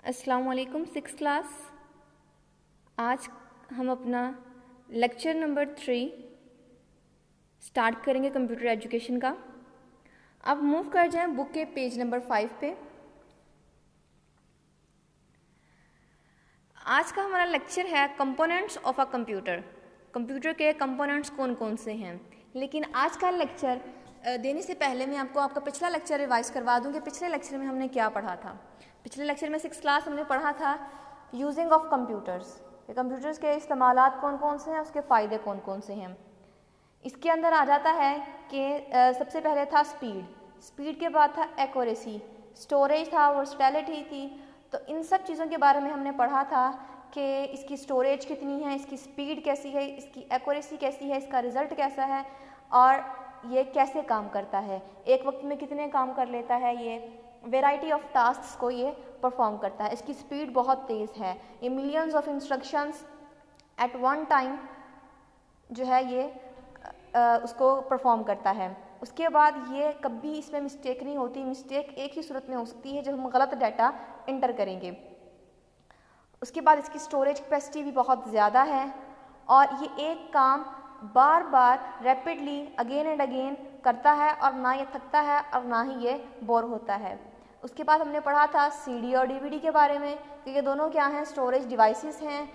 अस्सलाम वालेकुम। 6th class, आज हम अपना लेक्चर नंबर 3 स्टार्ट करेंगे कंप्यूटर एजुकेशन का। अब मूव कर जाएं बुक के पेज नंबर 5 पे। आज का हमारा लेक्चर है components of a computer. Computer के कंपोनेंट्स कौन कौन से हैं। लेकिन आज का लेक्चर देने से पहले मैं आपको आपका पिछला लेक्चर रिवाइज करवा दूँ कि पिछले लेक्चर में हमने क्या पढ़ा था। पिछले लेक्चर में 6th क्लास हमने पढ़ा था यूजिंग ऑफ कंप्यूटर्स। कंप्यूटर्स के इस्तेमालात कौन कौन से हैं, उसके फ़ायदे कौन कौन से हैं। इसके अंदर आ जाता है कि सबसे पहले था स्पीड के बाद था एक्यूरेसी, स्टोरेज था, वर्सटैलिटी थी। तो इन सब चीज़ों के बारे में हमने पढ़ा था कि इसकी स्टोरेज कितनी है, इसकी स्पीड कैसी है, इसकी एक्यूरेसी कैसी है, इसका रिज़ल्ट कैसा है और ये कैसे काम करता है, एक वक्त में कितने काम कर लेता है, ये वेराइटी ऑफ टास्क्स को ये परफॉर्म करता है। इसकी स्पीड बहुत तेज़ है, ये millions of instructions at one time जो है ये उसको परफॉर्म करता है। उसके बाद ये कभी इसमें मिस्टेक नहीं होती। मिस्टेक एक ही सूरत में हो सकती है जब हम गलत डाटा इंटर करेंगे। उसके बाद इसकी स्टोरेज कैपेसिटी भी बहुत ज़्यादा है और ये एक काम बार बार रैपिडली अगेन एंड अगेन करता है और ना ये थकता है और ना ही ये बोर होता है। उसके बाद हमने पढ़ा था सीडी और डीवीडी के बारे में कि ये दोनों क्या हैं, स्टोरेज डिवाइसेस हैं।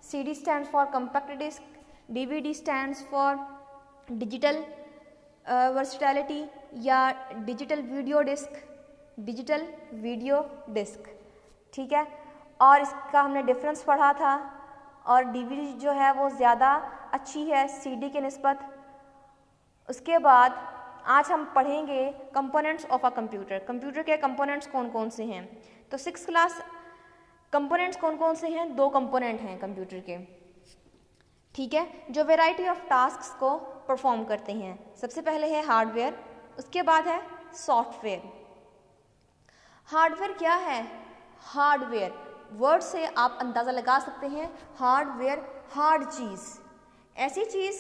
CD stands for compact disc, DVD stands for digital versatility या डिजिटल वीडियो डिस्क, ठीक है। और इसका हमने डिफरेंस पढ़ा था और डीवीडी जो है वो ज़्यादा अच्छी है सीडी के निस्बत। उसके बाद आज हम पढ़ेंगे components of a computer. Computer के कंपोनेंट्स कौन कौन से हैं। तो 6th क्लास कंपोनेंट्स कौन कौन से हैं, 2 कंपोनेंट हैं कंप्यूटर के, ठीक है, जो वैरायटी ऑफ टास्क्स को परफॉर्म करते हैं। सबसे पहले है हार्डवेयर, उसके बाद है सॉफ्टवेयर। हार्डवेयर क्या है? हार्डवेयर वर्ड से आप अंदाज़ा लगा सकते हैं। हार्डवेयर हार्ड चीज़, ऐसी चीज़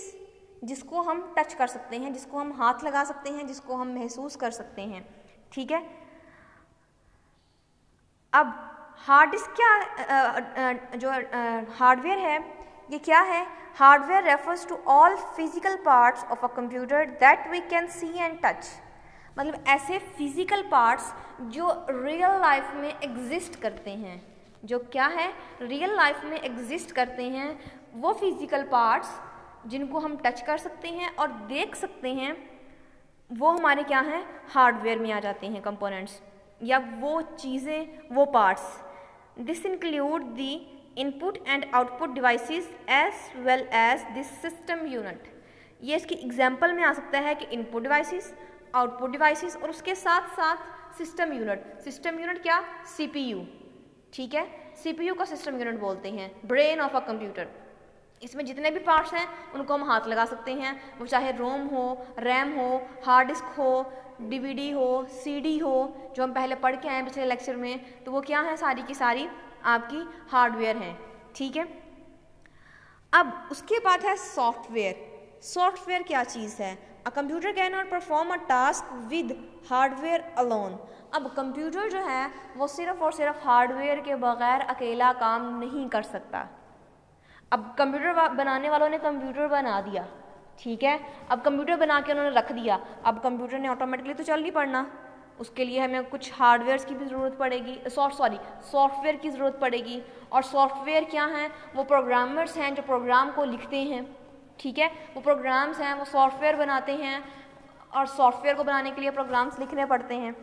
जिसको हम टच कर सकते हैं, जिसको हम हाथ लगा सकते हैं, जिसको हम महसूस कर सकते हैं, ठीक है। अब हार्ड डिस्क क्या जो हार्डवेयर है ये क्या है? Hardware refers to all physical parts of a computer that we can see and touch. मतलब ऐसे फिजिकल पार्ट्स जो रियल लाइफ में एग्जिस्ट करते हैं, जो क्या है, रियल लाइफ में एग्जिस्ट करते हैं, वो फिजिकल पार्ट्स जिनको हम टच कर सकते हैं और देख सकते हैं, वो हमारे क्या हैं, हार्डवेयर में आ जाते हैं कंपोनेंट्स या वो चीज़ें, वो parts. This include the input and output devices as well as this system unit. ये इसकी एग्जांपल में आ सकता है कि इनपुट डिवाइसेस, आउटपुट डिवाइसेस और उसके साथ साथ सिस्टम यूनिट। सिस्टम यूनिट क्या? CPU, ठीक है। CPU को सिस्टम यूनिट बोलते हैं, ब्रेन ऑफ अ कंप्यूटर। इसमें जितने भी पार्ट्स हैं उनको हम हाथ लगा सकते हैं, वो चाहे रोम हो, रैम हो, हार्ड डिस्क हो, डीवीडी हो, सीडी हो, जो हम पहले पढ़ के आए पिछले लेक्चर में, तो वो क्या है, सारी की सारी आपकी हार्डवेयर हैं, ठीक है। अब उसके बाद है सॉफ्टवेयर। सॉफ्टवेयर क्या चीज़ है? A computer can not perform a task with hardware alone. अब कंप्यूटर जो है वो सिर्फ और सिर्फ हार्डवेयर के बगैर अकेला काम नहीं कर सकता। अब कंप्यूटर बनाने वालों ने कंप्यूटर बना दिया, ठीक है। अब कंप्यूटर बना के उन्होंने रख दिया, अब कंप्यूटर ने ऑटोमेटिकली तो चल नहीं पड़ना, उसके लिए हमें कुछ हार्डवेयर की भी ज़रूरत पड़ेगी, सॉफ्टवेयर की ज़रूरत पड़ेगी। और सॉफ्टवेयर क्या हैं? वो प्रोग्रामर्स हैं जो प्रोग्राम को लिखते हैं, ठीक है। वो प्रोग्राम्स हैं, वो सॉफ्टवेयर बनाते हैं और सॉफ्टवेयर को बनाने के लिए प्रोग्राम्स लिखने पड़ते हैं।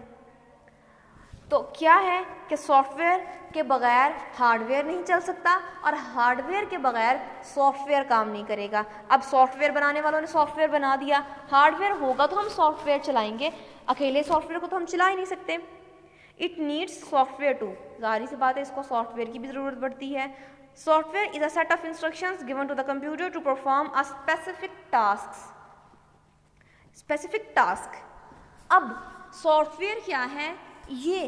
तो क्या है कि सॉफ्टवेयर के बगैर हार्डवेयर नहीं चल सकता और हार्डवेयर के बगैर सॉफ्टवेयर काम नहीं करेगा। अब सॉफ्टवेयर बनाने वालों ने सॉफ्टवेयर बना दिया, हार्डवेयर होगा तो हम सॉफ्टवेयर चलाएंगे, अकेले सॉफ्टवेयर को तो हम चला ही नहीं सकते। इट नीड्स सॉफ्टवेयर टू, जाहिर सी बात है इसको सॉफ्टवेयर की भी ज़रूरत पड़ती है। Software is a set of instructions given to the computer to perform a specific task. अब सॉफ्टवेयर क्या है? ये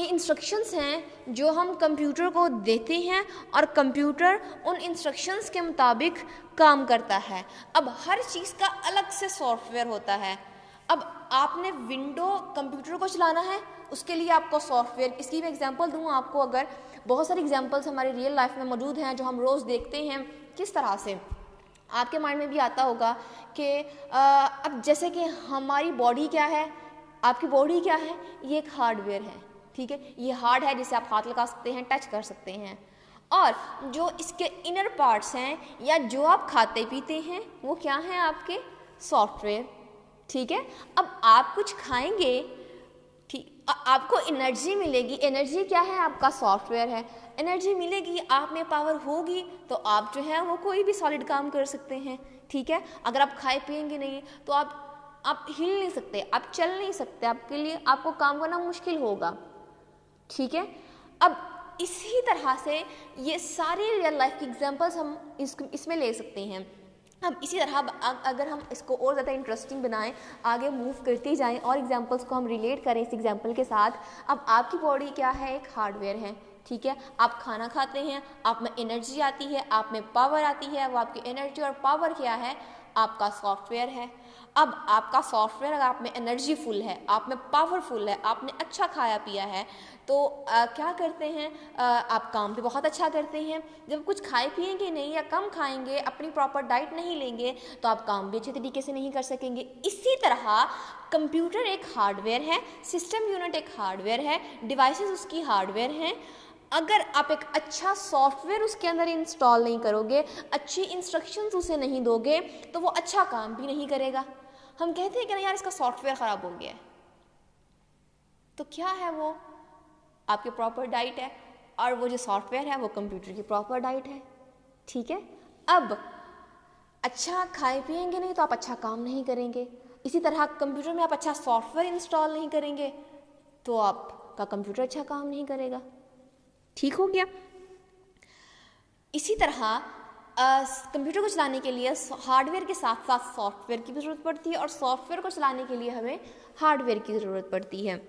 इंस्ट्रक्शंस हैं जो हम कंप्यूटर को देते हैं और कंप्यूटर उन इंस्ट्रक्शंस के मुताबिक काम करता है। अब हर चीज़ का अलग से सॉफ्टवेयर होता है। अब आपने विंडो कंप्यूटर को चलाना है उसके लिए आपको सॉफ्टवेयर, इसकी मैं एग्जांपल दूँ आपको, अगर बहुत सारे एग्जांपल्स हमारे रियल लाइफ में मौजूद हैं जो हम रोज़ देखते हैं। किस तरह से आपके माइंड में भी आता होगा कि अब जैसे कि हमारी बॉडी क्या है, आपकी बॉडी क्या है, ये एक हार्डवेयर है, ठीक है, ये हार्ड है जिसे आप हाथ लगा सकते हैं, टच कर सकते हैं, और जो इसके इनर पार्ट्स हैं या जो आप खाते पीते हैं वो क्या हैं, आपके सॉफ्टवेयर, ठीक है। अब आप कुछ खाएंगे, ठीक, आपको एनर्जी मिलेगी, एनर्जी क्या है, आपका सॉफ्टवेयर है, एनर्जी मिलेगी, आप में पावर होगी तो आप जो है वो कोई भी सॉलिड काम कर सकते हैं, ठीक है। अगर आप खाए पिएंगे नहीं तो आप हिल नहीं सकते, आप चल नहीं सकते, आपके लिए आपको काम करना मुश्किल होगा, ठीक है। अब इसी तरह से ये सारे रियल लाइफ की एग्जांपल्स हम इसमें ले सकते हैं। अब इसी तरह अगर हम इसको और ज़्यादा इंटरेस्टिंग बनाएं, आगे मूव करते जाएं और एग्जांपल्स को हम रिलेट करें इस एग्जांपल के साथ। अब आपकी बॉडी क्या है, एक हार्डवेयर है, ठीक है। आप खाना खाते हैं, आप में एनर्जी आती है, आप में पावर आती है, वो आपकी एनर्जी और पावर क्या है, आपका सॉफ्टवेयर है। अब आपका सॉफ्टवेयर अगर आप में एनर्जी फुल है, आप में पावरफुल है, आपने अच्छा खाया पिया है, तो क्या करते हैं, आप काम भी बहुत अच्छा करते हैं। जब कुछ खाए पिएंगे नहीं या कम खाएंगे, अपनी प्रॉपर डाइट नहीं लेंगे, तो आप काम भी अच्छे तरीके से नहीं कर सकेंगे। इसी तरह कंप्यूटर एक हार्डवेयर है, सिस्टम यूनिट एक हार्डवेयर है, डिवाइसेस उसकी हार्डवेयर हैं। अगर आप एक अच्छा सॉफ्टवेयर उसके अंदर इंस्टॉल नहीं करोगे, अच्छी इंस्ट्रक्शंस उसे नहीं दोगे, तो वो अच्छा काम भी नहीं करेगा। हम कहते हैं कि नहीं यार इसका सॉफ्टवेयर ख़राब हो गया है, तो क्या है वो, आपकी प्रॉपर डाइट है, और वो जो सॉफ्टवेयर है वो कंप्यूटर की प्रॉपर डाइट है, ठीक है। अब अच्छा खाए पिएंगे नहीं तो आप अच्छा काम नहीं करेंगे। इसी तरह कंप्यूटर में आप अच्छा सॉफ्टवेयर इंस्टॉल नहीं करेंगे तो आपका कंप्यूटर अच्छा काम नहीं करेगा, ठीक हो गया। इसी तरह कंप्यूटर को चलाने के लिए हार्डवेयर के साथ साथ सॉफ्टवेयर की भी ज़रूरत पड़ती है, और सॉफ्टवेयर को चलाने के लिए हमें हार्डवेयर की ज़रूरत पड़ती है।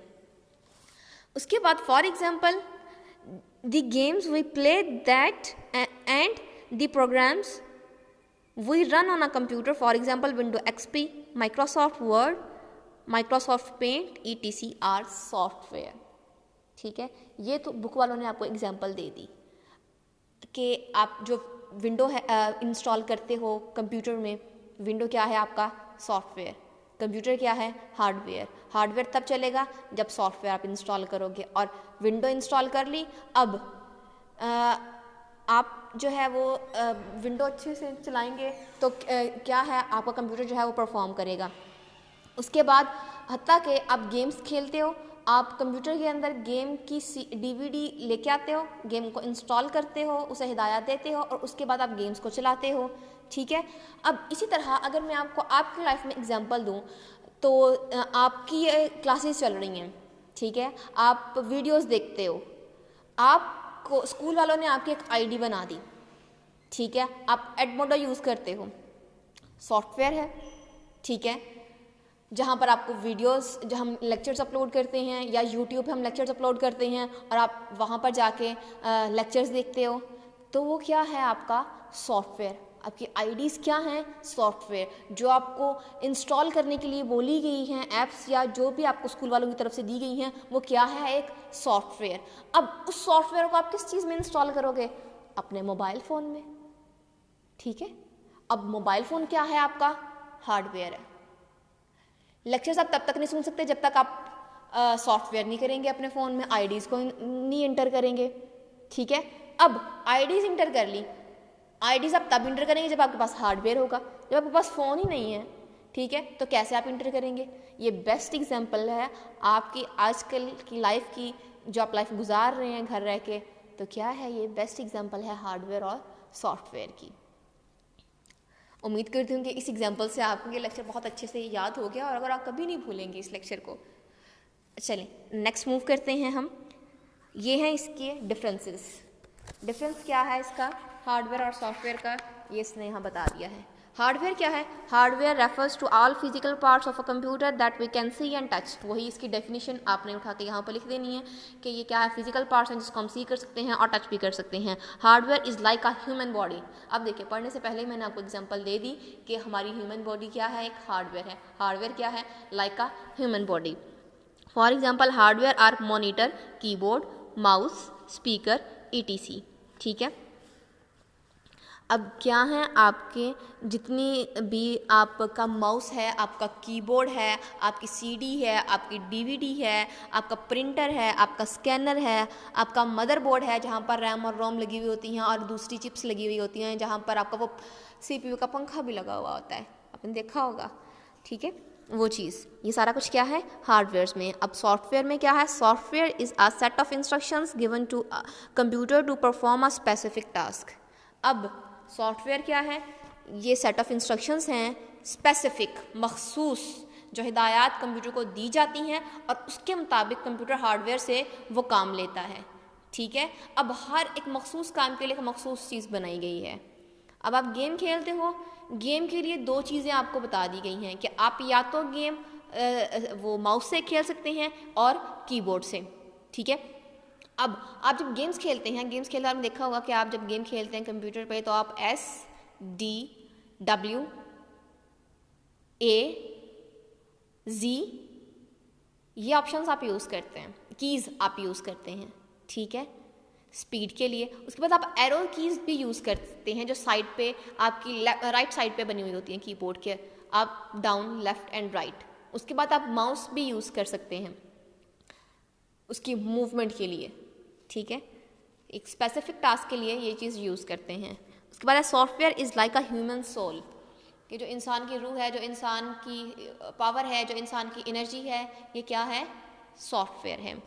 उसके बाद for example the games we play that and the programs we run on a computer, for example window XP, Microsoft Word, Microsoft Paint ETC are software, ठीक है। ये तो बुक वालों ने आपको एग्जाम्पल दे दी कि आप जो विंडो है इंस्टॉल करते हो कंप्यूटर में, विंडो क्या है, आपका सॉफ्टवेयर, कंप्यूटर क्या है, हार्डवेयर। हार्डवेयर तब चलेगा जब सॉफ्टवेयर आप इंस्टॉल करोगे, और विंडो इंस्टॉल कर ली, अब आप जो है वो विंडो अच्छे से चलाएंगे तो क्या है, आपका कंप्यूटर जो है वो परफॉर्म करेगा। उसके बाद हत्ता कि आप गेम्स खेलते हो, आप कंप्यूटर के अंदर गेम की DVD लेके आते हो, गेम को इंस्टॉल करते हो, उसे हिदायत देते हो, और उसके बाद आप गेम्स को चलाते हो, ठीक है। अब इसी तरह अगर मैं आपको आपकी लाइफ में एग्जांपल दूं, तो आपकी ये क्लासेस चल रही हैं, ठीक है, आप वीडियोस देखते हो, आपको स्कूल वालों ने आपकी एक ID बना दी, ठीक है, आप एडमोडो यूज़ करते हो, सॉफ्टवेयर है, ठीक है, जहाँ पर आपको वीडियोस, जो हम लेक्चर्स अपलोड करते हैं या यूट्यूब पे हम लेक्चर्स अपलोड करते हैं और आप वहाँ पर जाके लेक्चर्स देखते हो, तो वो क्या है, आपका सॉफ्टवेयर। आपकी IDs क्या हैं, सॉफ्टवेयर, जो आपको इंस्टॉल करने के लिए बोली गई हैं ऐप्स या जो भी आपको स्कूल वालों की तरफ से दी गई हैं, वो क्या है, एक सॉफ्टवेयर। अब उस सॉफ्टवेयर को आप किस चीज़ में इंस्टॉल करोगे, अपने मोबाइल फ़ोन में, ठीक है। अब मोबाइल फ़ोन क्या है, आपका हार्डवेयर है। लेक्चर्स आप तब तक नहीं सुन सकते जब तक आप सॉफ्टवेयर नहीं करेंगे, अपने फ़ोन में IDs को नहीं इंटर करेंगे, ठीक है। अब IDs इंटर कर ली, IDs आप तब इंटर करेंगे जब आपके पास हार्डवेयर होगा, जब आपके पास फ़ोन ही नहीं है, ठीक है, तो कैसे आप इंटर करेंगे। ये बेस्ट एग्जांपल है आपकी आजकल की लाइफ की, जो आप लाइफ गुजार रहे हैं घर रह के, तो क्या है, ये बेस्ट एग्जांपल है हार्डवेयर और सॉफ्टवेयर की। उम्मीद करती हूँ कि इस एग्जांपल से आपको ये लेक्चर बहुत अच्छे से याद हो गया, और अगर आप कभी नहीं भूलेंगे इस लेक्चर को। चलें नेक्स्ट मूव करते हैं हम। ये हैं इसके डिफरेंसेस। डिफरेंस क्या है इसका, हार्डवेयर और सॉफ्टवेयर का, ये इसने यहाँ बता दिया है। हार्डवेयर क्या है, hardware refers to all physical parts of a computer that we can see and touch. वही इसकी डेफिनेशन आपने उठा के यहाँ पर लिख देनी है कि ये क्या है, फिजिकल पार्ट्स हैं जिसको हम सी कर सकते हैं और टच भी कर सकते हैं। Hardware is like a human body. अब देखिए, पढ़ने से पहले ही मैंने आपको एग्जांपल दे दी कि हमारी ह्यूमन बॉडी क्या है, एक हार्डवेयर है। हार्डवेयर क्या है, like a human body. For example hardware are monitor, keyboard, mouse, speaker, etc. ठीक है। अब क्या है, आपके जितनी भी आपका माउस है, आपका कीबोर्ड है, आपकी CD है, आपकी DVD है, आपका प्रिंटर है, आपका स्कैनर है, आपका मदरबोर्ड है जहाँ पर रैम और रोम लगी हुई होती हैं और दूसरी चिप्स लगी हुई होती हैं, जहाँ पर आपका वो CPU का पंखा भी लगा हुआ होता है, आपने देखा होगा। ठीक है, वो चीज़, ये सारा कुछ क्या है, हार्डवेयर में। अब सॉफ्टवेयर में क्या है, software is a set of instructions given to computer to perform a specific task. अब सॉफ्टवेयर क्या है, ये सेट ऑफ इंस्ट्रक्शंस हैं, स्पेसिफिक, मखसूस, जो हिदायत कंप्यूटर को दी जाती हैं और उसके मुताबिक कंप्यूटर हार्डवेयर से वो काम लेता है। ठीक है, अब हर एक मखसूस काम के लिए एक मखसूस चीज़ बनाई गई है। अब आप गेम खेलते हो, गेम के लिए दो चीज़ें आपको बता दी गई हैं कि आप या तो गेम वो माउस से खेल सकते हैं और कीबोर्ड से। ठीक है, अब आप जब गेम्स खेलते हैं, गेम्स खेलते आपने देखा होगा कि आप जब गेम खेलते हैं कंप्यूटर पे तो आप SDWAZ ये ऑप्शंस आप यूज़ करते हैं, कीज़ आप यूज़ करते हैं। ठीक है, स्पीड के लिए। उसके बाद आप एरो कीज़ भी यूज़ करते हैं जो साइड पे आपकी राइट साइड पे बनी हुई होती हैं कीबोर्ड के, आप डाउन, लेफ्ट एंड राइट। उसके बाद आप माउस भी यूज़ कर सकते हैं उसकी मूवमेंट के लिए। ठीक है, एक स्पेसिफिक टास्क के लिए ये चीज़ यूज़ करते हैं। उसके बाद software is like a human soul, कि जो इंसान की रूह है, जो इंसान की पावर है, जो इंसान की एनर्जी है, ये क्या है, सॉफ्टवेयर है।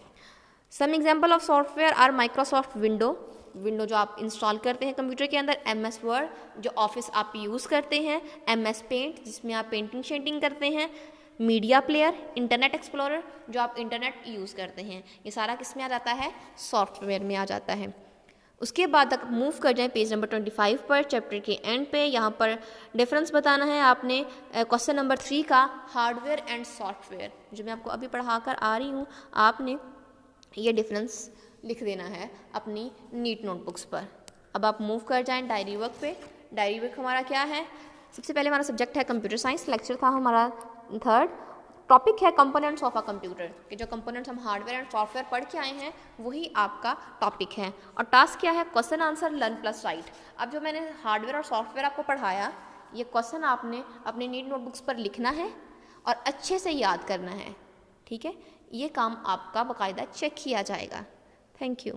Some example of software are Microsoft window जो आप इंस्टॉल करते हैं कंप्यूटर के अंदर, MS वर्ड जो ऑफिस आप यूज़ करते हैं, MS पेंट जिसमें आप पेंटिंग शेंटिंग करते हैं, मीडिया प्लेयर, इंटरनेट एक्सप्लोरर जो आप इंटरनेट यूज़ करते हैं, ये सारा किस में आ जाता है, सॉफ्टवेयर में आ जाता है। उसके बाद तक मूव कर जाएं पेज नंबर 25 पर, चैप्टर के एंड पे। यहाँ पर डिफरेंस बताना है आपने क्वेश्चन नंबर 3 का, हार्डवेयर एंड सॉफ्टवेयर, जो मैं आपको अभी पढ़ा कर आ रही हूँ, आपने ये डिफरेंस लिख देना है अपनी नीट नोटबुक्स पर। अब आप मूव कर जाएं डायरी वर्क पे। डायरी वर्क हमारा क्या है, सबसे पहले हमारा सब्जेक्ट है कंप्यूटर साइंस, लेक्चर था हमारा 3rd, टॉपिक है कंपोनेंट्स ऑफ अ कंप्यूटर, कि जो कंपोनेंट्स हम हार्डवेयर एंड सॉफ्टवेयर पढ़ के आए हैं वही आपका टॉपिक है। और टास्क क्या है, question answer learn plus right. अब जो मैंने हार्डवेयर और सॉफ्टवेयर आपको पढ़ाया, ये क्वेश्चन आपने अपने नीट नोटबुक्स पर लिखना है और अच्छे से याद करना है। ठीक है, ये काम आपका बाकायदा चेक किया जाएगा। Thank you.